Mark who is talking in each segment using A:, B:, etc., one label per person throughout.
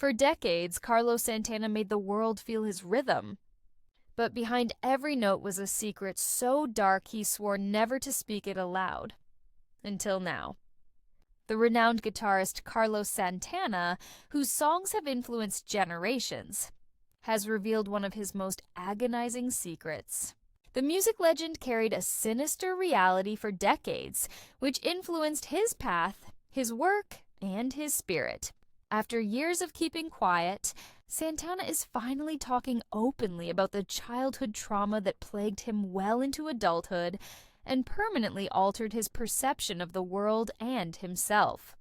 A: For decades, Carlos Santana made the world feel his rhythm. But behind every note was a secret so dark he swore never to speak it aloud. Until now. The renowned guitarist Carlos Santana, whose songs have influenced generations, has revealed one of his most agonizing secrets. The music legend carried a sinister reality for decades, which influenced his path, his work, and his spirit. After years of keeping quiet, Santana is finally talking openly about the childhood trauma that plagued him well into adulthood and permanently altered his perception of the world and himself.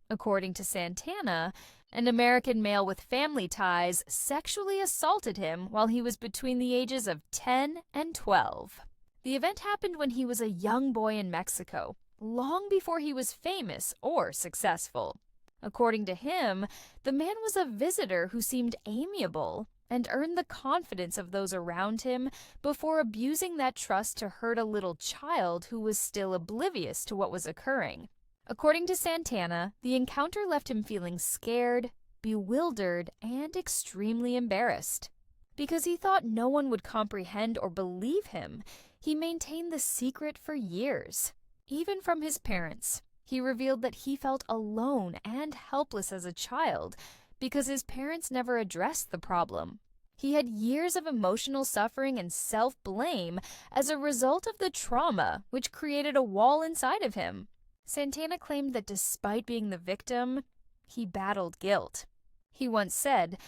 A: According to Santana, an American male with family ties sexually assaulted him while he was between the ages of 10 and 12. The event happened when he was a young boy in Mexico, long before he was famous or successful. According to him, the man was a visitor who seemed amiable and earned the confidence of those around him before abusing that trust to hurt a little child who was still oblivious to what was occurring. According to Santana, the encounter left him feeling scared, bewildered, and extremely embarrassed. Because he thought no one would comprehend or believe him, he maintained the secret for years. Even from his parents, he revealed that he felt alone and helpless as a child because his parents never addressed the problem. He had years of emotional suffering and self-blame as a result of the trauma, which created a wall inside of him. Santana claimed that despite being the victim, he battled guilt. He once said,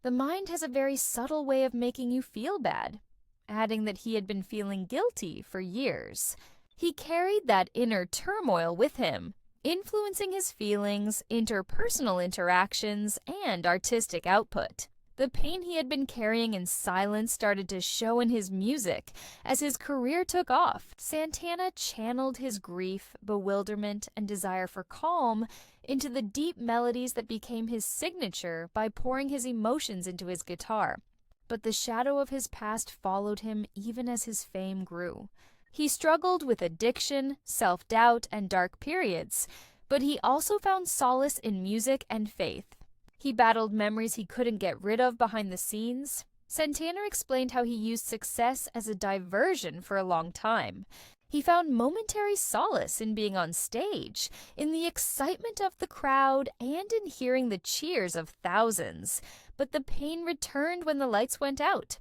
A: "The mind has a very subtle way of making you feel bad," adding that he had been feeling guilty for years. He carried that inner turmoil with him, influencing his feelings, interpersonal interactions, and artistic output. The pain he had been carrying in silence started to show in his music. As his career took off, Santana channeled his grief, bewilderment, and desire for calm into the deep melodies that became his signature by pouring his emotions into his guitar. But the shadow of his past followed him even as his fame grew. He struggled with addiction, self-doubt, and dark periods, but he also found solace in music and faith. He battled memories he couldn't get rid of behind the scenes. Santana explained how he used success as a diversion for a long time. He found momentary solace in being on stage, in the excitement of the crowd, and in hearing the cheers of thousands. But the pain returned when the lights went out.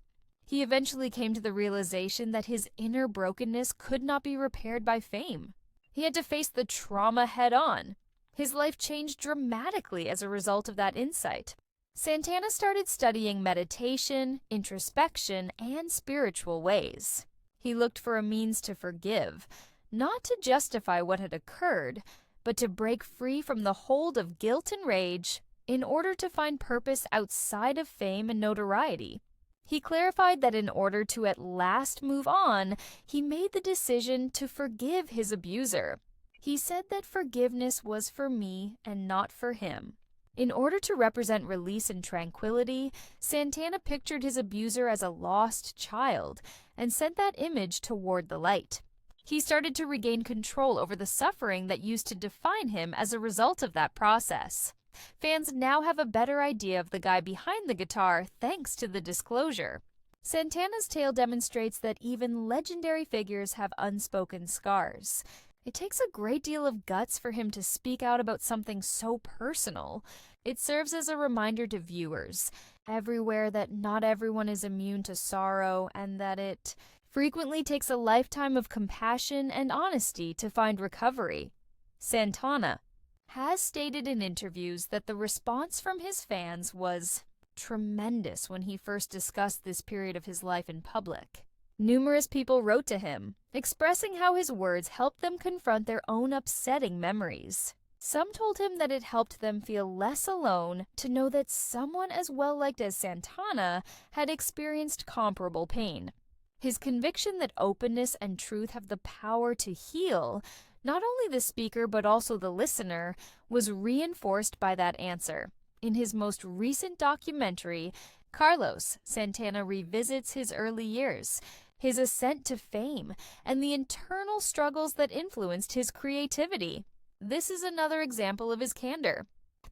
A: He eventually came to the realization that his inner brokenness could not be repaired by fame. He had to face the trauma head-on. His life changed dramatically as a result of that insight. Santana started studying meditation, introspection, and spiritual ways. He looked for a means to forgive, not to justify what had occurred, but to break free from the hold of guilt and rage in order to find purpose outside of fame and notoriety. He clarified that in order to at last move on, he made the decision to forgive his abuser. He said that forgiveness was for me and not for him. In order to represent release and tranquility, Santana pictured his abuser as a lost child and sent that image toward the light. He started to regain control over the suffering that used to define him as a result of that process. Fans now have a better idea of the guy behind the guitar thanks to the disclosure. Santana's tale demonstrates that even legendary figures have unspoken scars. It takes a great deal of guts for him to speak out about something so personal. It serves as a reminder to viewers everywhere that not everyone is immune to sorrow and that it frequently takes a lifetime of compassion and honesty to find recovery. Santana has stated in interviews that the response from his fans was tremendous when he first discussed this period of his life in public. Numerous people wrote to him, expressing how his words helped them confront their own upsetting memories. Some told him that it helped them feel less alone to know that someone as well-liked as Santana had experienced comparable pain. His conviction that openness and truth have the power to heal not only the speaker but also the listener was reinforced by that answer. In his most recent documentary, Carlos Santana revisits his early years, his ascent to fame, and the internal struggles that influenced his creativity. This is another example of his candor.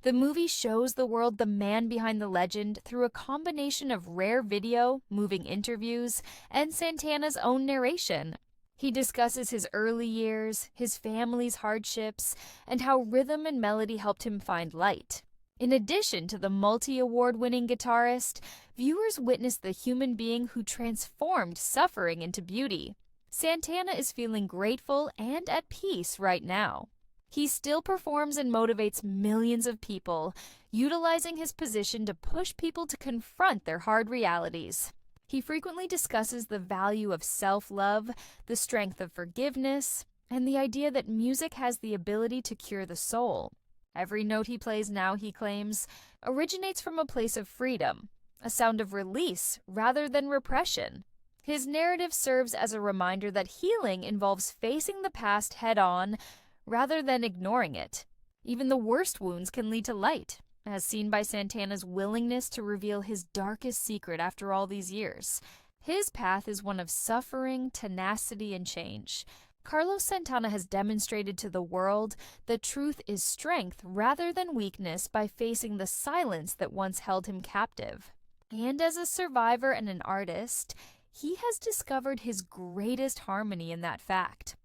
A: The movie shows the world the man behind the legend through a combination of rare video, moving interviews, and Santana's own narration. He discusses his early years, his family's hardships, and how rhythm and melody helped him find light. In addition to the multi-award-winning guitarist, viewers witness the human being who transformed suffering into beauty. Santana is feeling grateful and at peace right now. He still performs and motivates millions of people, utilizing his position to push people to confront their hard realities. He frequently discusses the value of self-love, the strength of forgiveness, and the idea that music has the ability to cure the soul. Every note he plays now, he claims, originates from a place of freedom, a sound of release rather than repression. His narrative serves as a reminder that healing involves facing the past head-on rather than ignoring it. Even the worst wounds can lead to light, as seen by Santana's willingness to reveal his darkest secret after all these years. His path is one of suffering, tenacity, and change. Carlos Santana has demonstrated to the world that truth is strength rather than weakness by facing the silence that once held him captive. And as a survivor and an artist, he has discovered his greatest harmony in that fact.